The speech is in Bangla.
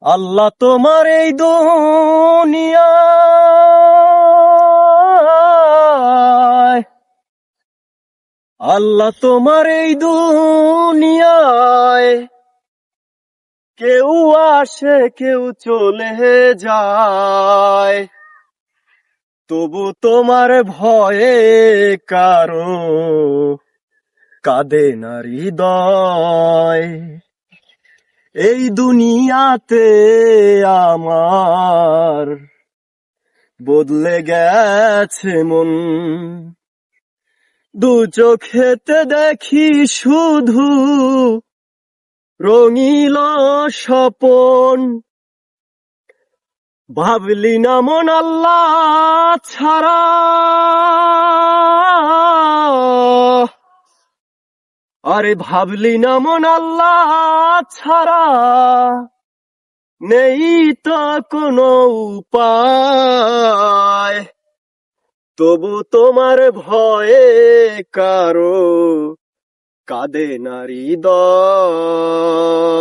আল্লাহ তোমার এই দুনিয়ায়, আল্লাহ তোমার এই দুনিয়ায়, কেউ আসে কেউ চলে যায়, তবু তোমার ভয়ে কারো কাঁদে না হৃদয়। এই দুনিয়াতে আমার বদলে গেছে মন, দু চোখেতে দেখি শুধু রঙিল স্বপন। ভাবলি না মন আল্লাহ ছাড়া, আরে ভাবলি না মন আল্লাহ ছাড়া নেই তো কোনো উপায়, তবু তোমার ভয়ে কারো কাঁদে না হৃদয়।